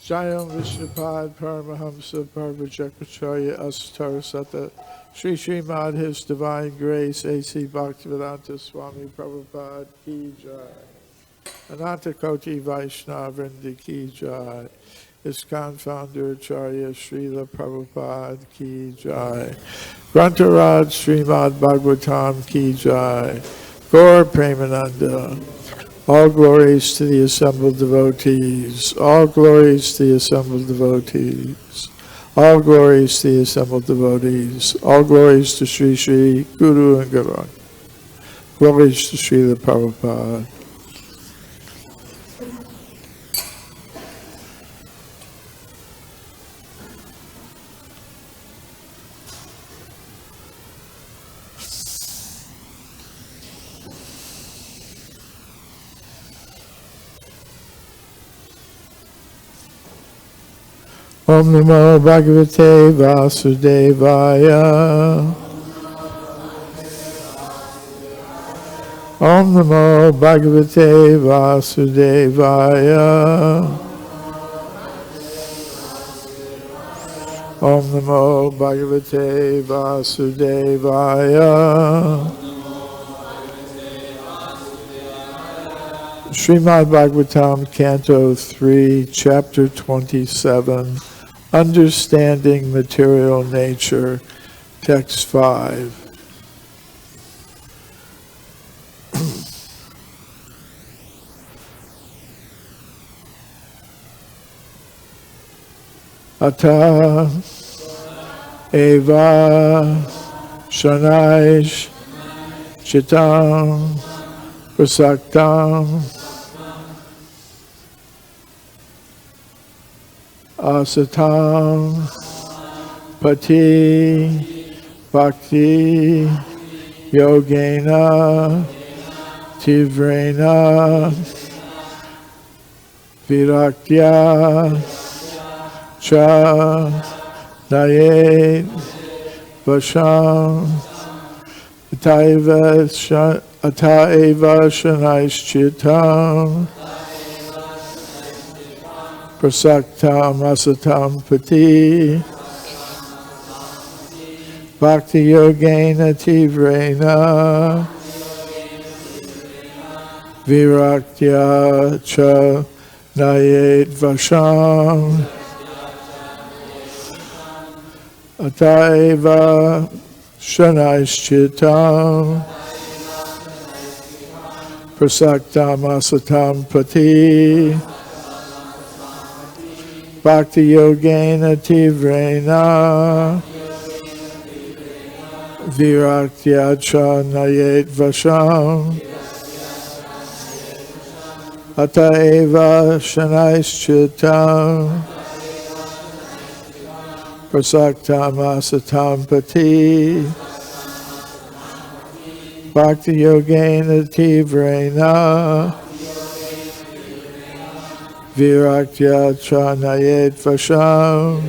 Jayam Vishnupad Paramahamsa Parvajakracharya Asatar Sata Sri Srimad His Divine Grace A.C. Bhaktivedanta Swami Prabhupada Ki Jai Ananta Koti Vaishnava Vrinda Ki Jai ISKCON Founder Acharya Srila Prabhupada Ki Jai Grantaraj Srimad Bhagavatam Ki Jai Gaur Premananda. All glories to the assembled devotees. All glories to the assembled devotees. All glories to the assembled devotees. All glories to Sri Sri Guru and Gauranga. Glories to Srila Prabhupada. Om Namo Bhagavate Vasudevaya. Om Namo Bhagavate Vasudevaya. Om Namo Bhagavate Vasudevaya. Srimad Bhagavatam, Canto 3, Chapter 27, Understanding Material Nature, Text 5. Ataḥ eva śanaiś cittam prasaktam asatāṁ pathi bhakti-yogena tīvreṇa viraktyā nayet vaśam ataḥ śanaiś cittam prasaktam asatāṁ pathi bhakti-yogena tīvreṇa viraktyā nayet vaśam ataḥ śanaiś cittam prasaktam asatāṁ pathi bhakti-yogena tīvreṇa viraktyā nayet vaśam ataḥ śanaiś cittam prasaktam asatāṁ pathi bhakti-yogena tīvreṇa viraktyā nayet vaśam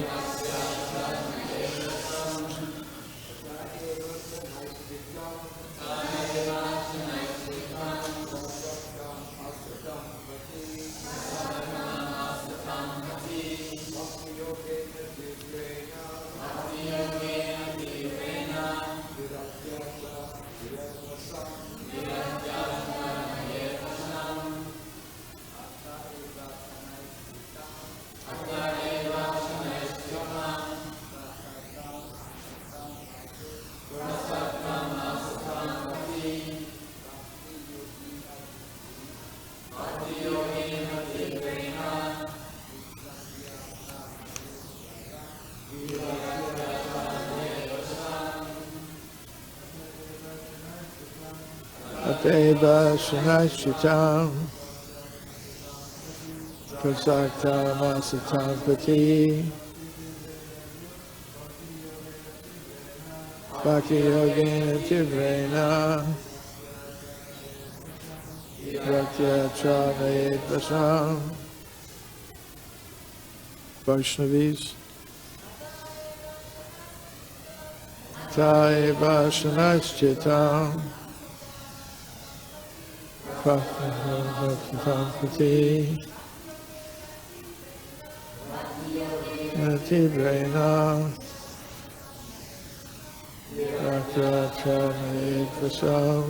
ataḥ śanaiś cittam prasaktam asatāṁ pathi bhakti-yogena tīvreṇa viraktyā nayet vaśam. Vaishnavis. eva śanaiś cittam, pathi, tīvreṇa, viraktyā, nayet, vaśam,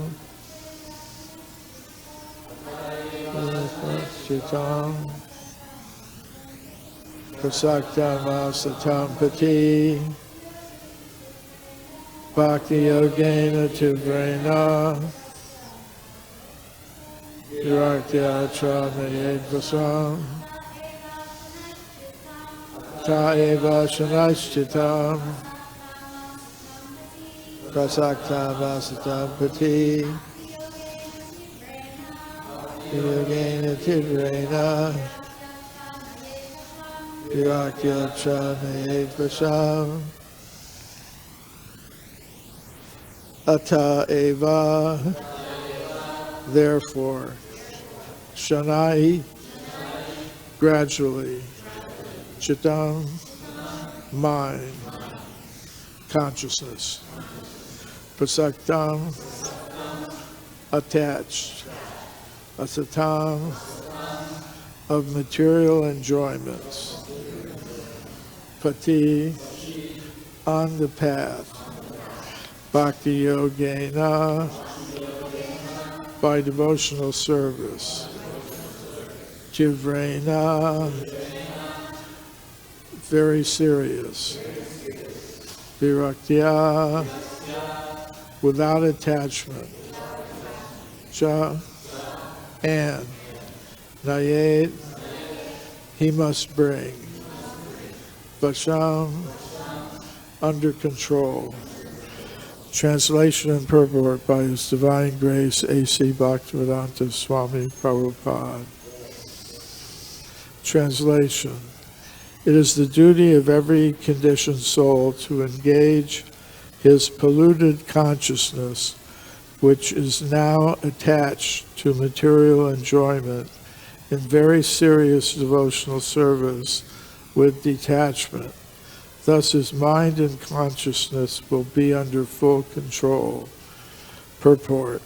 cittaṁ, prasaktam, asatāṁ, pathi, bhakti-yogena, tīvreṇa, viraktyā, nayet, vaśam, eva śanaiś cittaṁ, prasaktam, asatāṁ, pathi, bhakti-yogena, tīvreṇa, viraktyā, nayet, vaśam, ataḥ. Therefore, śanaiḥ, gradually, cittam, mind, consciousness, prasaktam, attached, asatāṁ, of material enjoyments, pathi, on the path, bhakti-yogena, by devotional service, tīvreṇa, very serious, viraktyā, without attachment, and nayet, he must bring, vaśam, under control. Translation and purport by His Divine Grace A.C. Bhaktivedanta Swami Prabhupada. Translation. It is the duty of every conditioned soul to engage his polluted consciousness, which is now attached to material enjoyment, in very serious devotional service with detachment. Thus his mind and consciousness will be under full control. Purport.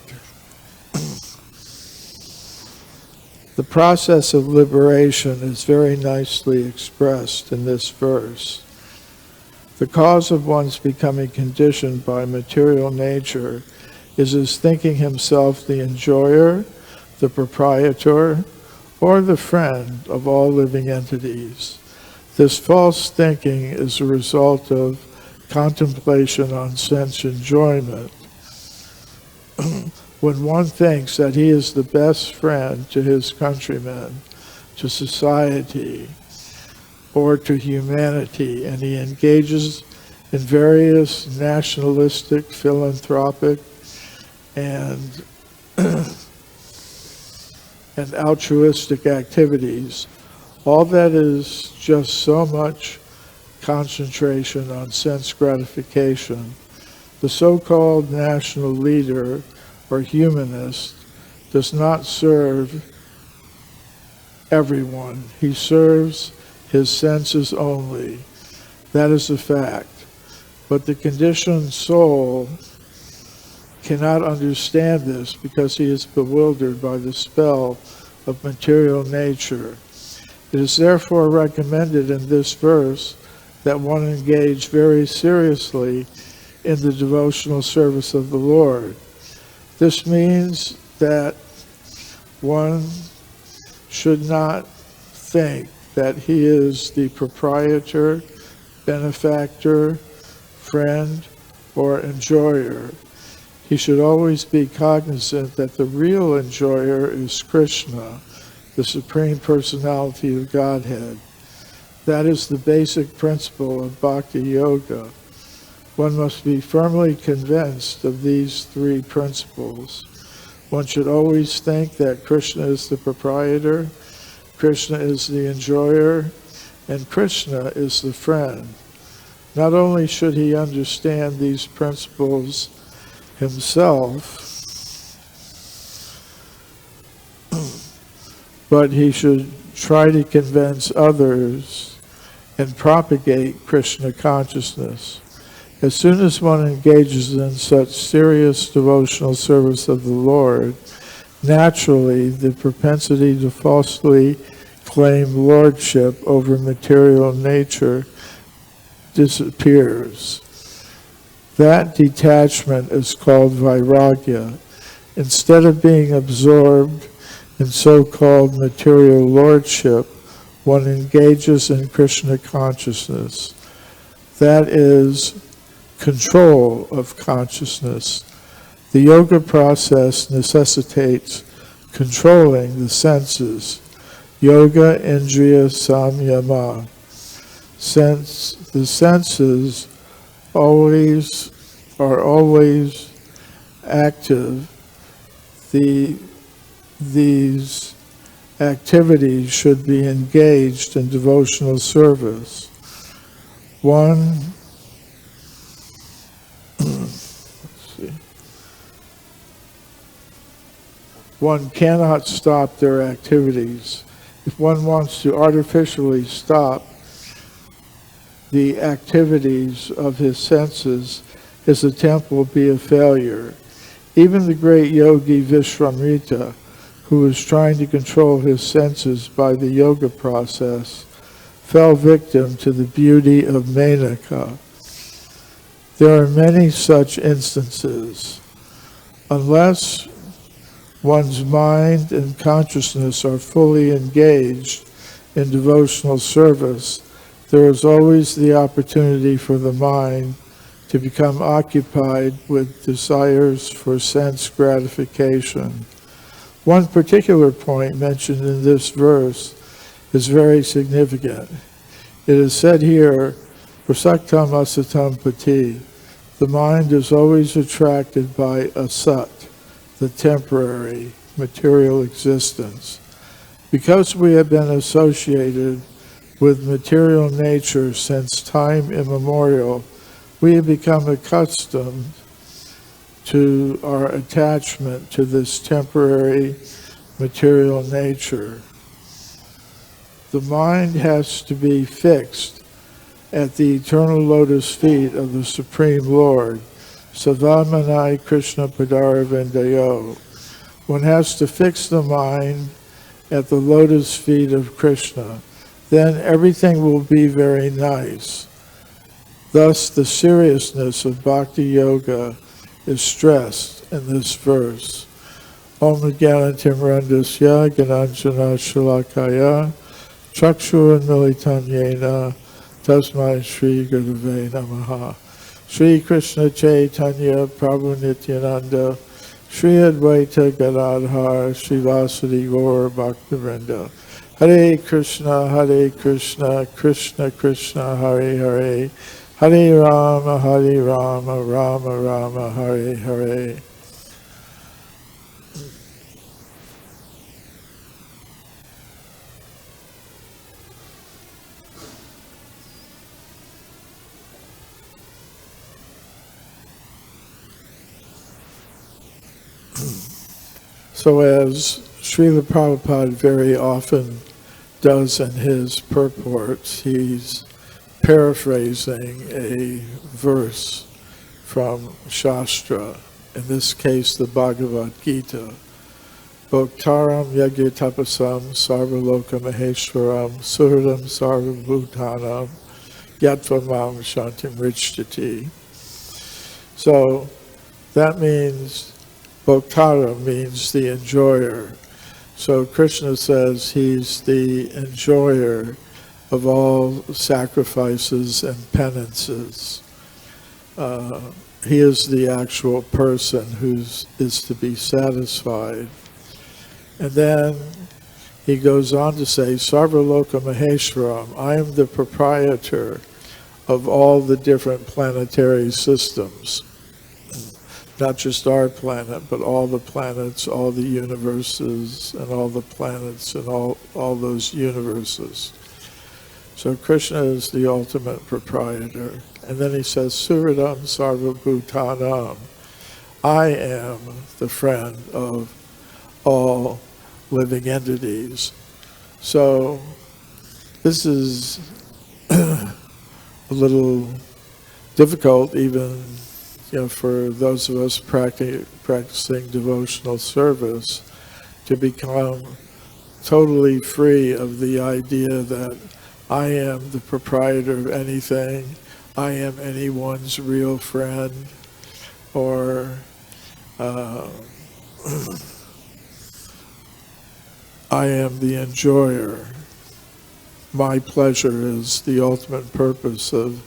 The process of liberation is very nicely expressed in this verse. The cause of one's becoming conditioned by material nature is his thinking himself the enjoyer, the proprietor, or the friend of all living entities. This false thinking is a result of contemplation on sense enjoyment. When one thinks that he is the best friend to his countrymen, to society, or to humanity, and he engages in various nationalistic, philanthropic, and altruistic activities, all that is just so much concentration on sense gratification. The so-called national leader or humanist does not serve everyone. He serves his senses only. That is a fact. But the conditioned soul cannot understand this because he is bewildered by the spell of material nature. It is therefore recommended in this verse that one engage very seriously in the devotional service of the Lord. This means that one should not think that he is the proprietor, benefactor, friend, or enjoyer. He should always be cognizant that the real enjoyer is Krishna, the Supreme Personality of Godhead. That is the basic principle of bhakti-yoga. One must be firmly convinced of these three principles. One should always think that Krishna is the proprietor, Krishna is the enjoyer, and Krishna is the friend. Not only should he understand these principles himself, but he should try to convince others and propagate Krishna consciousness. As soon as one engages in such serious devotional service of the Lord, naturally the propensity to falsely claim lordship over material nature disappears. That detachment is called viraktyā. Instead of being absorbed in so-called material lordship, one engages in Krishna consciousness. That is control of consciousness. The yoga process necessitates controlling the senses. Yoga indriya samyama. Since the senses are always active, these activities should be engaged in devotional service. One cannot stop their activities. If one wants to artificially stop the activities of his senses, his attempt will be a failure. Even the great yogi Vishwamitra, who was trying to control his senses by the yoga process, fell victim to the beauty of Menaka. There are many such instances. Unless one's mind and consciousness are fully engaged in devotional service, there is always the opportunity for the mind to become occupied with desires for sense gratification. One particular point mentioned in this verse is very significant. It is said here, prasaktam asatāṁ pathi. The mind is always attracted by asat, the temporary, material existence. Because we have been associated with material nature since time immemorial, we have become accustomed to our attachment to this temporary material nature. The mind has to be fixed at the eternal lotus feet of the Supreme Lord, Savamanai Krishna Padaravindayo. One has to fix the mind at the lotus feet of Krishna. Then everything will be very nice. Thus, the seriousness of bhakti-yoga is stressed in this verse. Om Jnanatimrandasya Gananjana Shalakaya Chakshura Yena Tasmai Shri Gurave Namaha. Shri Krishna Chaitanya Prabhu Nityananda Shri Advaita Gadadhar Shri Vasudeva Gaur Bhaktivinoda. Hare Krishna, Krishna Krishna, Hare Hare, Hare Rama, Rama Rama, Hare Hare. So as Srila Prabhupada very often does in his purports, he's paraphrasing a verse from Shastra, in this case the Bhagavad Gita. Bhoktaram yagyatapasam sarvaloka maheshwaram suhridam sarvabhutanam yatvamam shantim richtati. So that means Bhoktaram means the enjoyer. So Krishna says he's the enjoyer of all sacrifices and penances. He is the actual person who is to be satisfied. And then he goes on to say, Sarvaloka Maheshwaram, I am the proprietor of all the different planetary systems. Not just our planet, but all the planets, all the universes, and all the planets, and all those universes. So Krishna is the ultimate proprietor. And then he says, Suhridam Sarvabhutanam. I am the friend of all living entities. So this is a little difficult even, for those of us practicing devotional service to become totally free of the idea that I am the proprietor of anything, I am anyone's real friend, or I am the enjoyer. My pleasure is the ultimate purpose of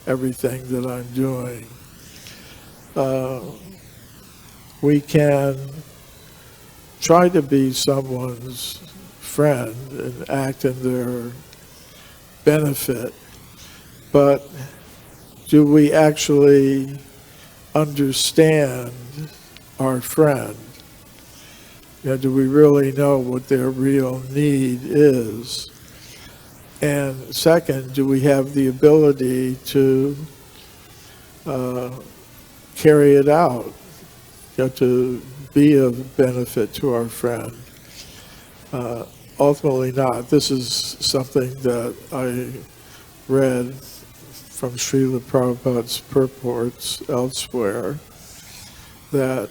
everything that I'm doing. We can try to be someone's friend and act in their benefit, but do we actually understand our friend? Do we really know what their real need is? And second, do we have the ability to carry it out, to be of benefit to our friend? Ultimately not. This is something that I read from Srila Prabhupada's purports elsewhere, that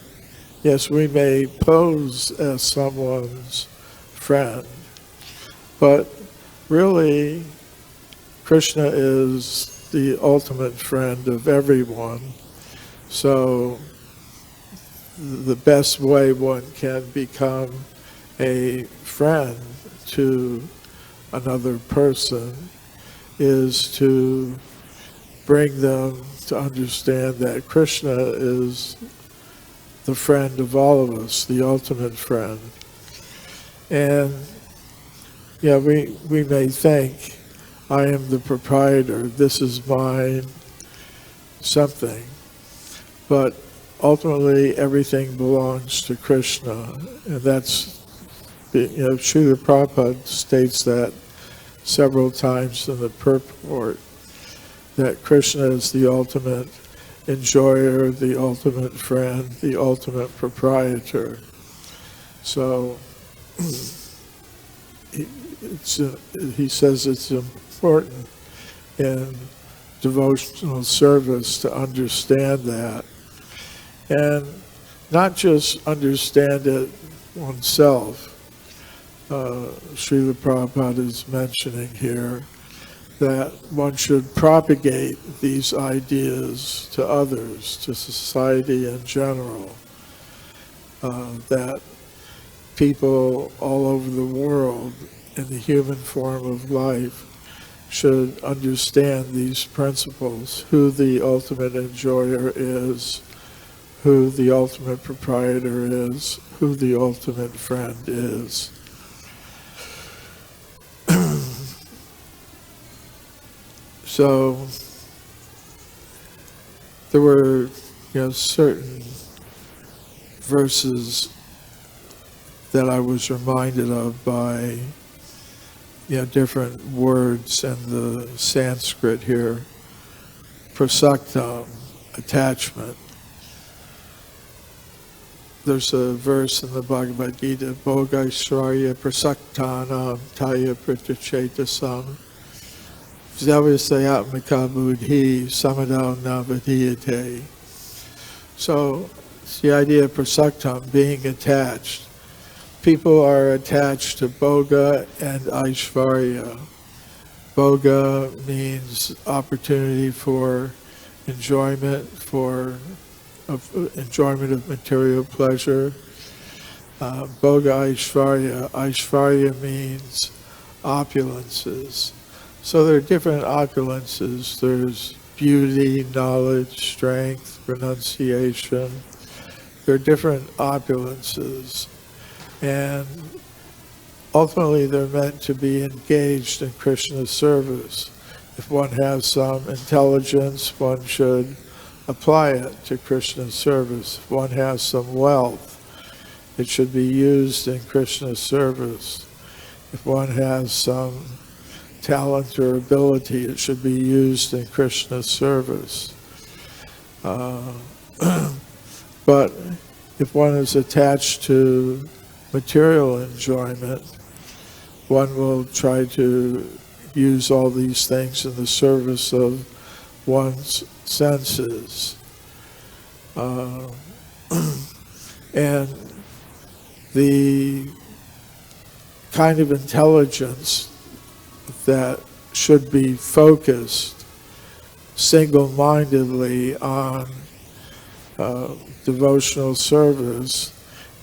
yes, we may pose as someone's friend, but really Krishna is the ultimate friend of everyone. So the best way one can become a friend to another person is to bring them to understand that Krishna is the friend of all of us, the ultimate friend. And we may think, I am the proprietor, this is mine, something. But ultimately everything belongs to Krishna. And that's, Srila Prabhupada states that several times in the purport, that Krishna is the ultimate enjoyer, the ultimate friend, the ultimate proprietor. So he says it's important in devotional service to understand that, and not just understand it oneself. Srila Prabhupada is mentioning here that one should propagate these ideas to others, to society in general, that people all over the world in the human form of life should understand these principles, who the ultimate enjoyer is, who the ultimate proprietor is, who the ultimate friend is. So there were, certain verses that I was reminded of by, different words in the Sanskrit here. Prasaktam, attachment. There's a verse in the Bhagavad Gita, Bhogaishraya prasaktanam taya pratichetasam Zavasayatmaka buddhi samadao navadiyate. So it's the idea of prasaktam, being attached. People are attached to bhoga and aishvarya. Bhoga means opportunity for enjoyment, enjoyment of material pleasure. Bhoga aishvarya. Aishvarya means opulences. So there are different opulences. There's beauty, knowledge, strength, renunciation. There are different opulences. And ultimately they're meant to be engaged in Krishna's service. If one has some intelligence, one should apply it to Krishna's service. If one has some wealth, it should be used in Krishna's service. If one has some talent or ability, it should be used in Krishna's service. But if one is attached to material enjoyment, one will try to use all these things in the service of one's senses. And the kind of intelligence that should be focused single-mindedly on devotional service,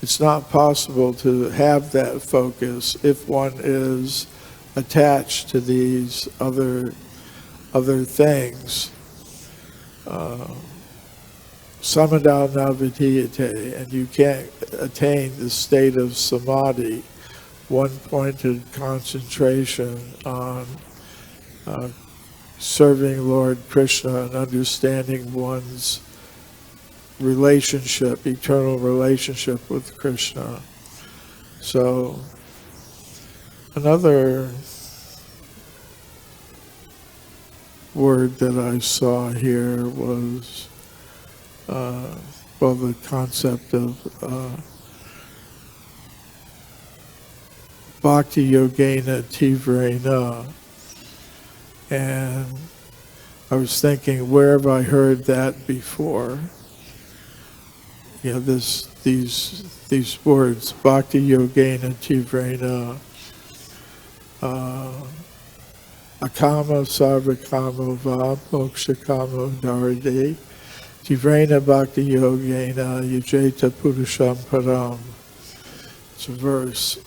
it's not possible to have that focus if one is attached to these other things. Samadha navitiyate, and you can't attain the state of samadhi, one-pointed concentration on serving Lord Krishna and understanding one's relationship, eternal relationship with Krishna. So, another word that I saw here was the concept of bhakti-yogena tīvreṇa. And I was thinking, where have I heard that before? You know, these words, bhakti-yogena tīvreṇa, akama sarvakama va mokshakama dharade, tīvreṇa bhakti-yogena yujeta puruṣam param. It's a verse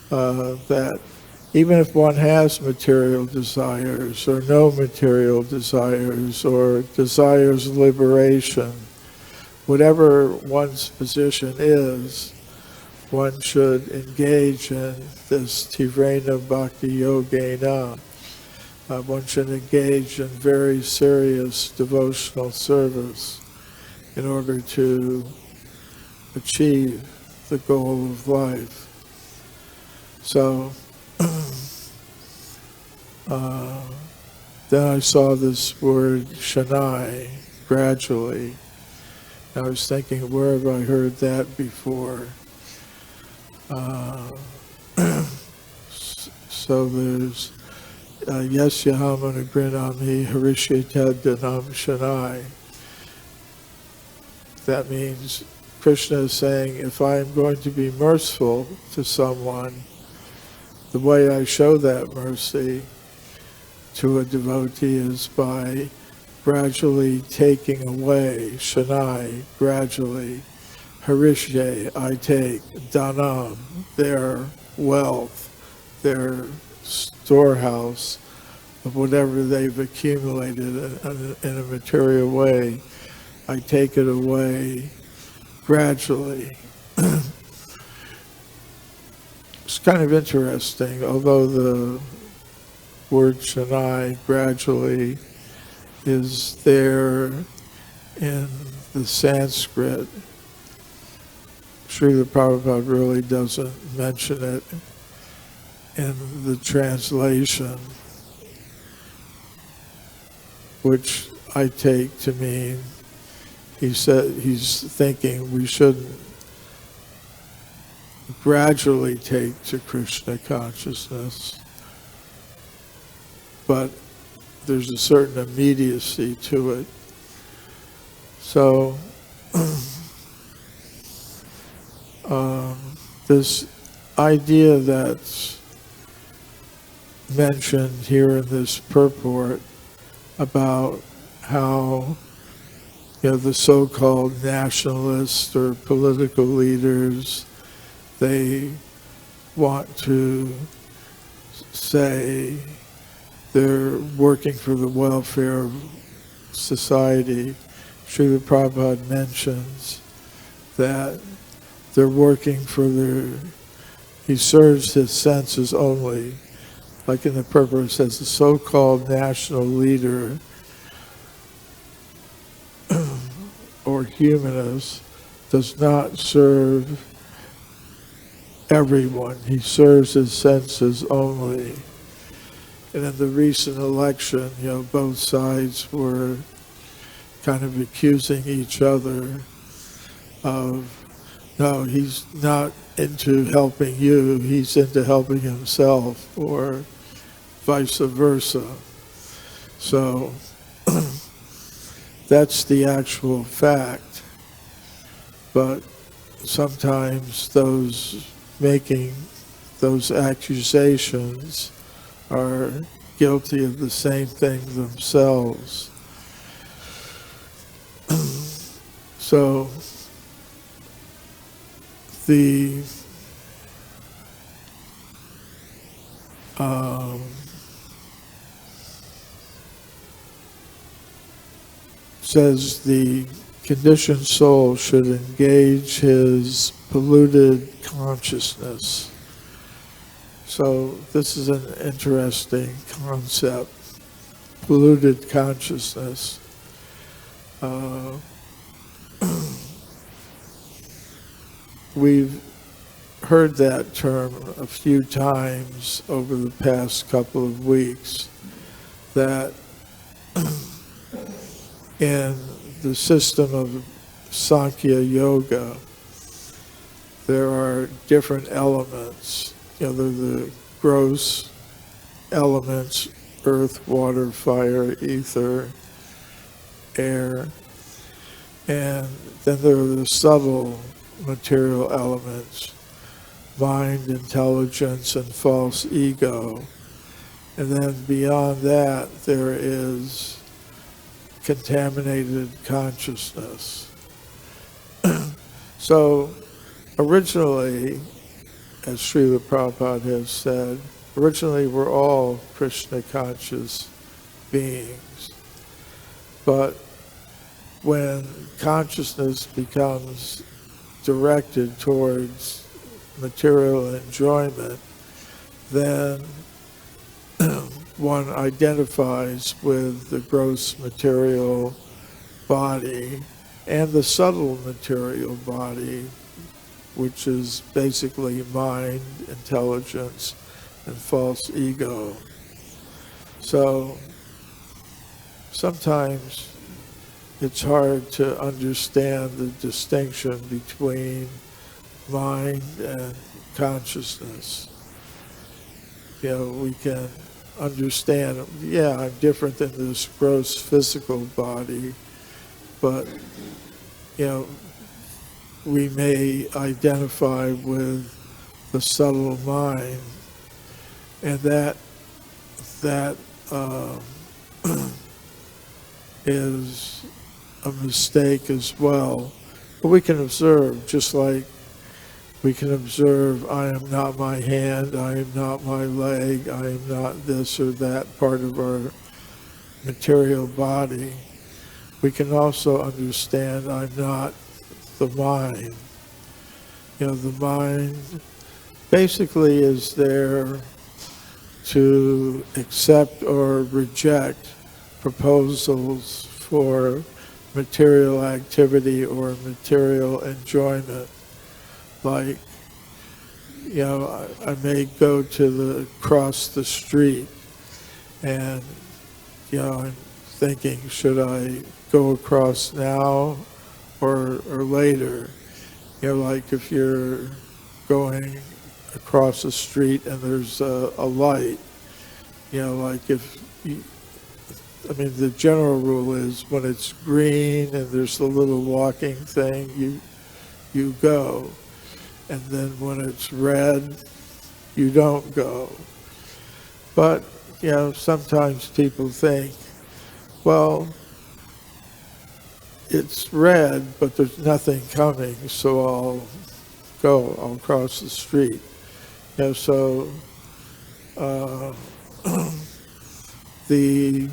that even if one has material desires or no material desires or desires liberation, whatever one's position is, one should engage in this tīvreṇa bhakti-yogena. One should engage in very serious devotional service in order to achieve the goal of life. So, then I saw this word śanaiḥ, gradually. I was thinking, where have I heard that before? So there's yasyaham anugrinami harishyate dhanam śanaiḥ. That means Krishna is saying, if I am going to be merciful to someone, the way I show that mercy to a devotee is by gradually taking away, śanaiḥ, gradually, harishye, I take, dhanam, their wealth, their storehouse of whatever they've accumulated in a material way. I take it away gradually. It's kind of interesting, although the word śanaiḥ, gradually, is there in the Sanskrit. Srila Prabhupada really doesn't mention it in the translation, which I take to mean he's thinking we shouldn't gradually take to Krishna consciousness, but there's a certain immediacy to it. So this idea that's mentioned here in this purport about how, you know, the so-called nationalists or political leaders, they want to say they're working for the welfare of society. Srila Prabhupada mentions that they're working for he serves his senses only. Like in the purport it says, the so-called national leader or humanist does not serve everyone. He serves his senses only. And in the recent election, you know, both sides were kind of accusing each other of, no, he's not into helping you, he's into helping himself, or vice versa. So that's the actual fact. But sometimes those making those accusations are guilty of the same thing themselves. So the says the conditioned soul should engage his polluted consciousness. So this is an interesting concept, polluted consciousness. We've heard that term a few times over the past couple of weeks, that in the system of Sankhya Yoga, there are different elements. There are the gross elements, earth, water, fire, ether, air, and then there are the subtle material elements, mind, intelligence, and false ego. And then beyond that, there is contaminated consciousness. So originally, as Srila Prabhupada has said, originally we're all Krishna conscious beings. But when consciousness becomes directed towards material enjoyment, then one identifies with the gross material body and the subtle material body, which is basically mind, intelligence, and false ego. So sometimes it's hard to understand the distinction between mind and consciousness. We can understand, I'm different than this gross physical body, but, we may identify with the subtle mind, and that is a mistake as well. But we can observe, just like we can observe, I am not my hand, I am not my leg, I am not this or that part of our material body. We can also understand I'm not the mind. The mind basically is there to accept or reject proposals for material activity or material enjoyment. Like, I may go to cross the street and, I'm thinking, should I go across now or later? Like if you're going across the street and there's a light, like the general rule is when it's green and there's the little walking thing, you go. And then when it's red, you don't go. But, sometimes people think, well, it's red, but there's nothing coming, so I'll cross the street. So the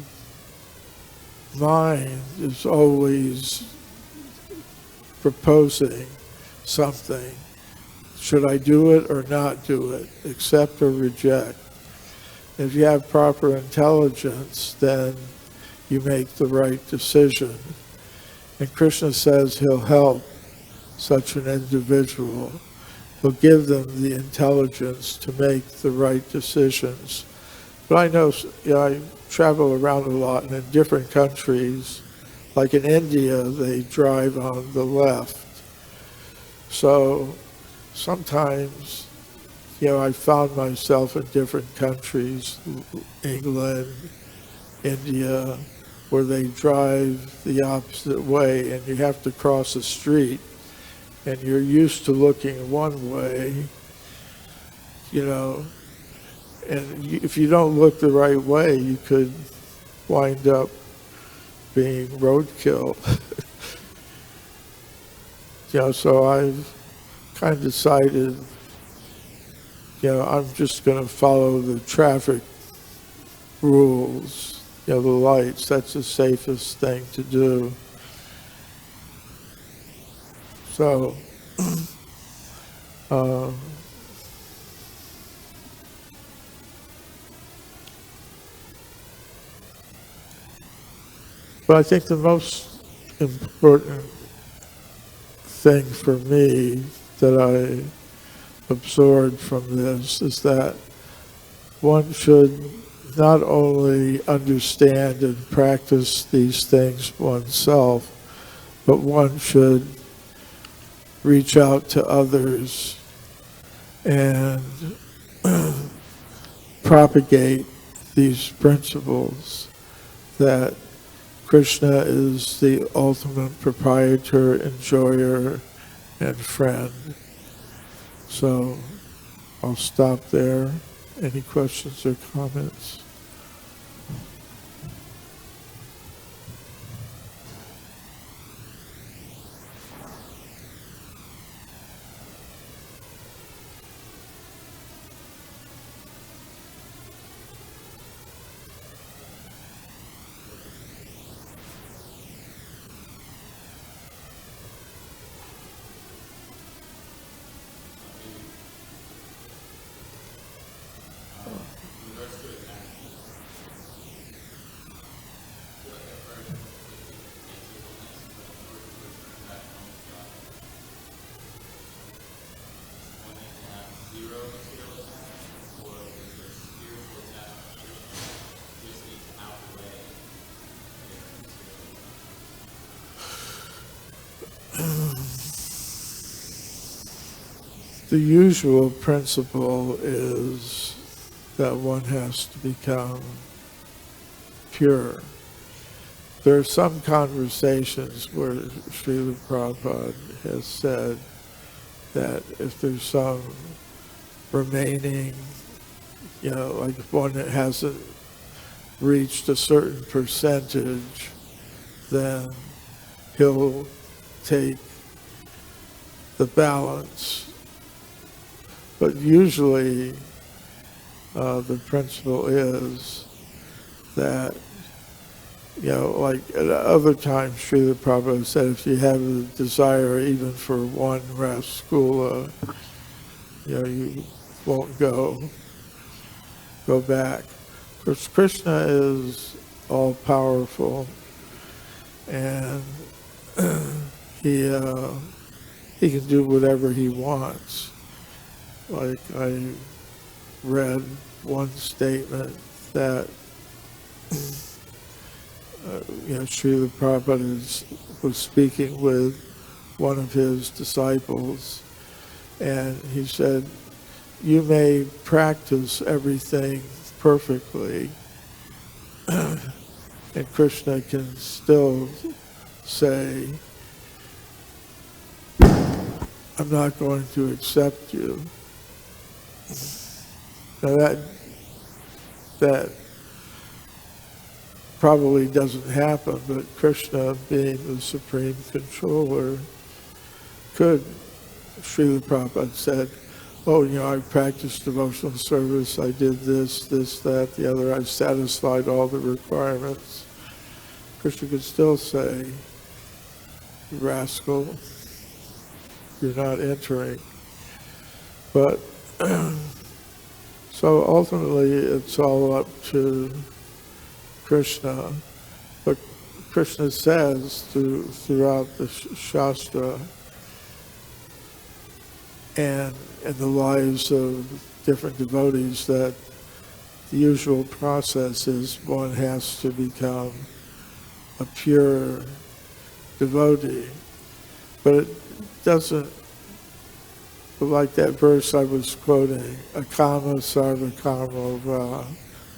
mind is always proposing something. Should I do it or not do it? Accept or reject? If you have proper intelligence, then you make the right decision. And Krishna says he'll help such an individual. He'll give them the intelligence to make the right decisions. But I know, I travel around a lot, and in different countries, like in India, they drive on the left. So sometimes, I found myself in different countries, England, India, where they drive the opposite way and you have to cross a street and you're used to looking one way, and if you don't look the right way, you could wind up being roadkill. So I've kind of decided, I'm just going to follow the traffic rules, the lights. That's the safest thing to do. So, but I think the most important thing for me that I absorbed from this is that one should not only understand and practice these things oneself, but one should reach out to others and propagate these principles that Krishna is the ultimate proprietor, enjoyer, and friend. So I'll stop there. Any questions or comments? The usual principle is that one has to become pure. There are some conversations where Srila Prabhupada has said that if there's some remaining, like if one that hasn't reached a certain percentage, then he'll take the balance. But usually the principle is that, like at other times, Srila Prabhupada said, if you have a desire even for one rasgula, you won't go back. Because Krishna is all-powerful, and he can do whatever he wants. Like I read one statement that Srila Prabhupada was speaking with one of his disciples, and he said, you may practice everything perfectly, and Krishna can still say, I'm not going to accept you. Now that probably doesn't happen, but Krishna, being the supreme controller, could. Srila Prabhupada said, I practiced devotional service, I did this, that, the other, I satisfied all the requirements. Krishna could still say, you rascal, you're not entering. But so ultimately it's all up to Krishna. But Krishna says throughout the Shastra and in the lives of different devotees that the usual process is one has to become a pure devotee. But it doesn't, like that verse I was quoting, akama sarva karma va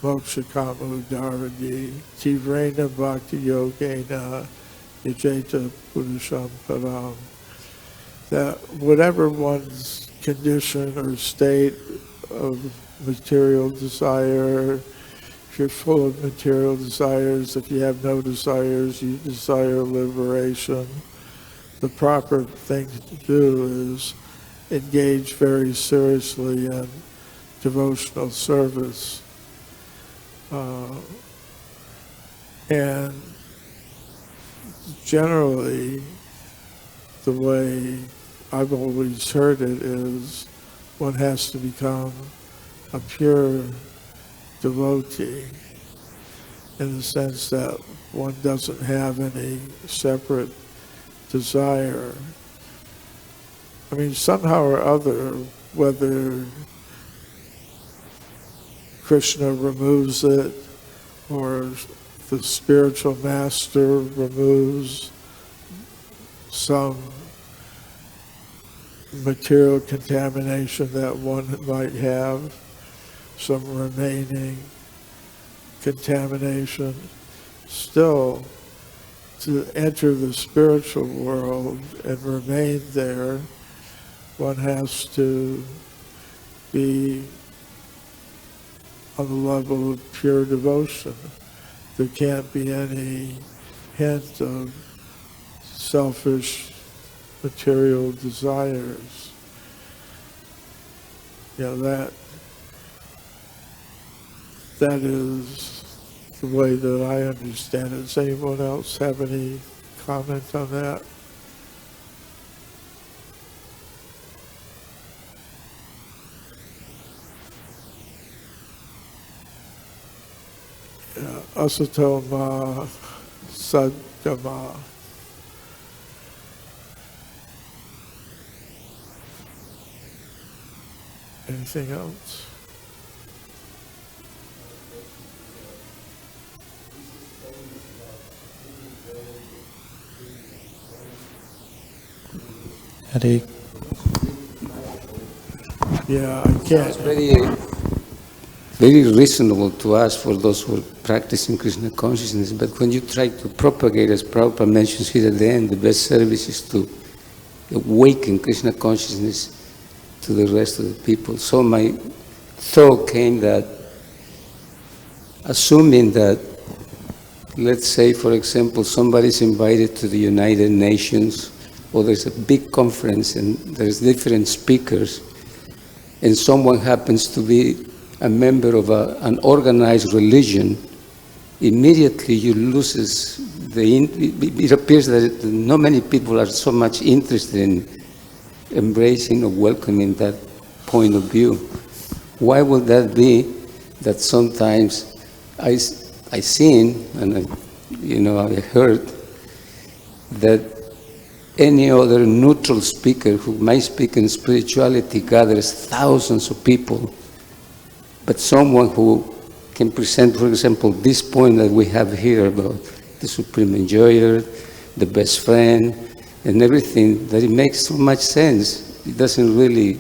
mokshakamu dharani, tīvreṇa bhakti-yogena, yajeta puruṣam param. That whatever one's condition or state of material desire, if you're full of material desires, if you have no desires, you desire liberation, the proper thing to do is engage very seriously in devotional service. And generally, the way I've always heard it is one has to become a pure devotee in the sense that one doesn't have any separate desire. I mean, somehow or other, whether Krishna removes it or the spiritual master removes some material contamination that one might have, some remaining contamination, still to enter the spiritual world and remain there, one has to be on the level of pure devotion. There can't be any hint of selfish material desires. That is the way that I understand it. Does anyone else have any comment on that? Asatāṁ sadgama. Anything else? Hare. Yeah, I can't. It's very reasonable to ask for those who are practicing Krishna consciousness, but when you try to propagate, as Prabhupada mentions here at the end, the best service is to awaken Krishna consciousness to the rest of the people. So my thought came that, assuming that, let's say, for example, somebody is invited to the United Nations, or there's a big conference and there's different speakers, and someone happens to be a member of an organized religion, immediately you loses it appears that not many people are so much interested in embracing or welcoming that point of view. Why would that be that sometimes I seen, and I heard that any other neutral speaker who might speak in spirituality gathers thousands of people, but someone who can present, for example, this point that we have here about the Supreme Enjoyer, the best friend, and everything, that it makes so much sense. It doesn't really,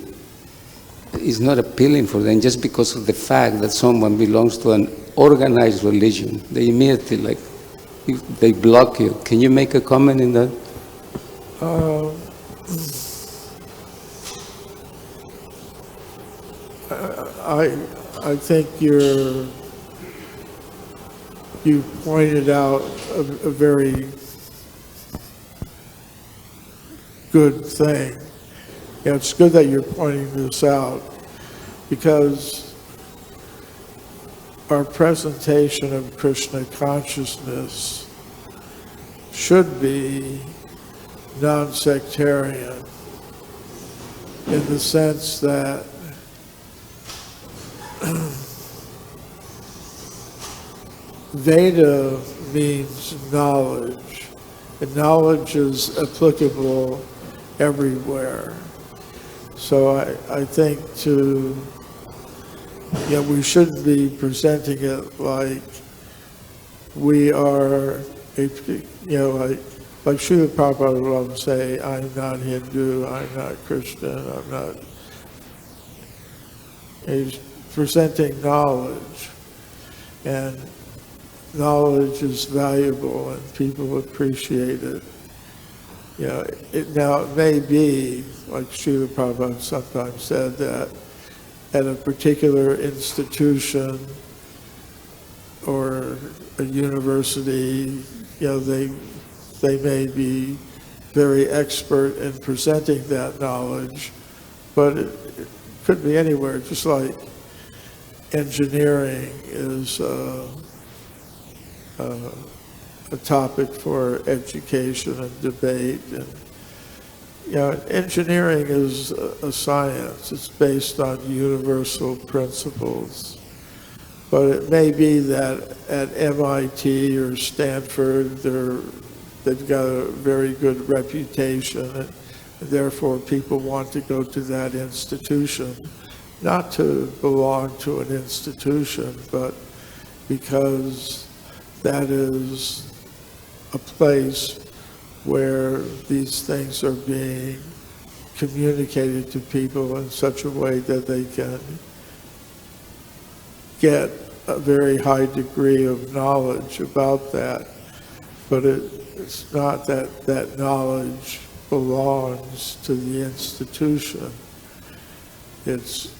it's not appealing for them just because of the fact that someone belongs to an organized religion. They immediately, they block you. Can you make a comment in that? I think you pointed out a very good thing. It's good that you're pointing this out, because our presentation of Krishna consciousness should be non-sectarian, in the sense that Veda means knowledge, and knowledge is applicable everywhere. So I think we shouldn't be presenting it like we are like Srila Prabhupada will say, I'm not Hindu, I'm not Christian, I'm not. He's presenting knowledge. and knowledge is valuable and people appreciate it. You know, now it may be, like Srila Prabhupada sometimes said, that at a particular institution or a university, you know, they may be very expert in presenting that knowledge, but it could be anywhere, just like engineering is a topic for education and debate. And, you know, engineering is a science. It's based on universal principles. But it may be that at MIT or Stanford, they've got a very good reputation, and therefore people want to go to that institution, not to belong to an institution, but because that is a place where these things are being communicated to people in such a way that they can get a very high degree of knowledge about that. But it's not that that knowledge belongs to the institution. It's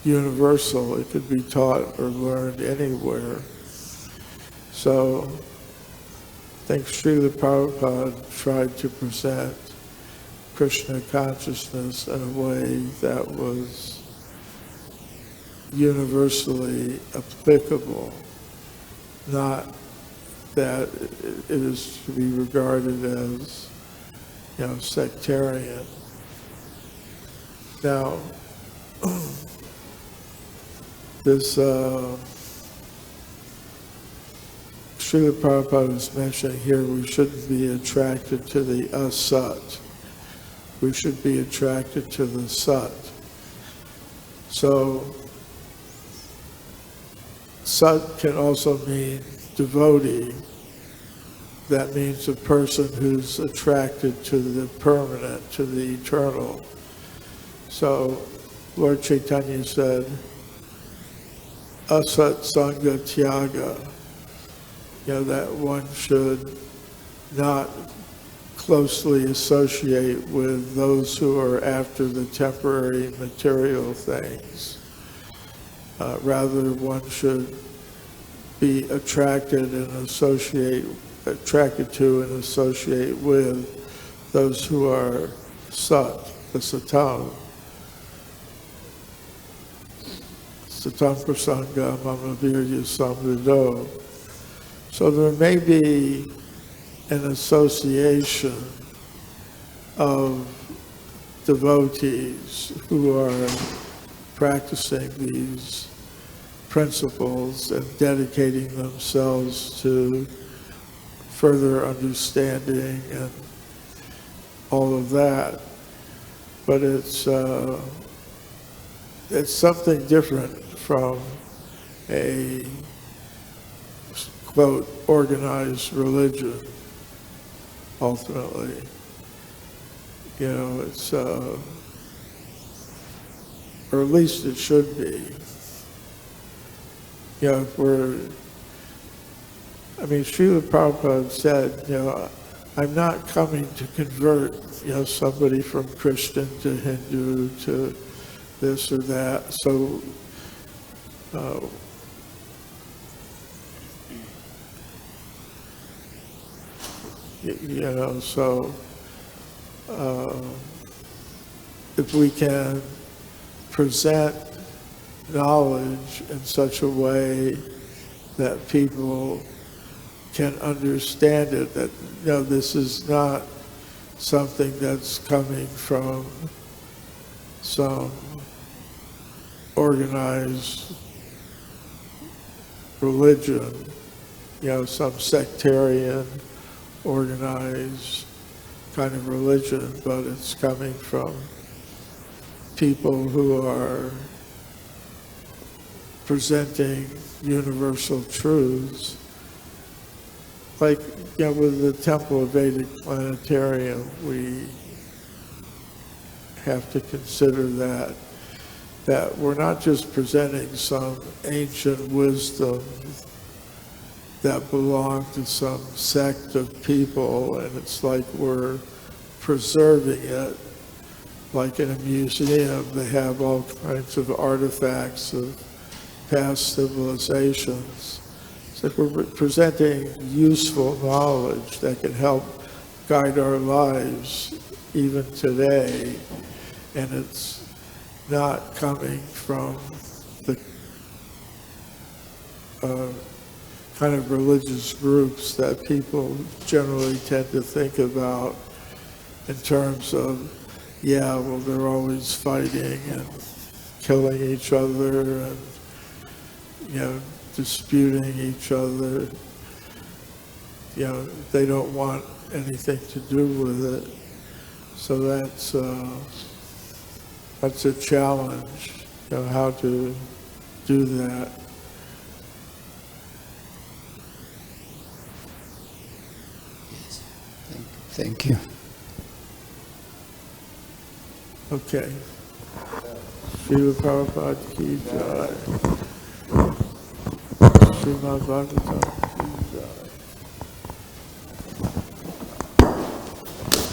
universal. It could be taught or learned anywhere. So I think Srila Prabhupada tried to present Krishna consciousness in a way that was universally applicable, not that it is to be regarded as, you know, sectarian. Now, this Srila Prabhupada is mentioning here, we shouldn't be attracted to the asat. We should be attracted to the sat. So, sat can also mean devotee. That means a person who's attracted to the permanent, to the eternal. So, Lord Chaitanya said, asat sangha tyaga. You know, that one should not closely associate with those who are after the temporary material things. Rather, one should be attracted to and associate with those who are sat, the cittam. Cittam prasaktam mama virya samrido. So there may be an association of devotees who are practicing these principles and dedicating themselves to further understanding and all of that. But it's something different from a, quote, organized religion, ultimately. You know, it's, or at least it should be. You know, if Srila Prabhupada said, you know, I'm not coming to convert, you know, somebody from Christian to Hindu to this or that. So, you know, so if we can present knowledge in such a way that people can understand it, that, you know, this is not something that's coming from some organized religion, you know, some sectarian organized kind of religion, but it's coming from people who are presenting universal truths. Like, you know, with the Temple of Vedic Planetarium, we have to consider that that we're not just presenting some ancient wisdom that belonged to some sect of people, and it's like we're preserving it. Like in a museum, they have all kinds of artifacts of past civilizations. It's like we're presenting useful knowledge that can help guide our lives even today, and it's not coming from the kind of religious groups that people generally tend to think about in terms of, yeah, well, they're always fighting and killing each other and, you know, disputing each other. You know, they don't want anything to do with it. So that's a challenge, you know, how to do that. Thank you. Okay. Srila Prabhupada ki jai. Srimad Bhagavatam.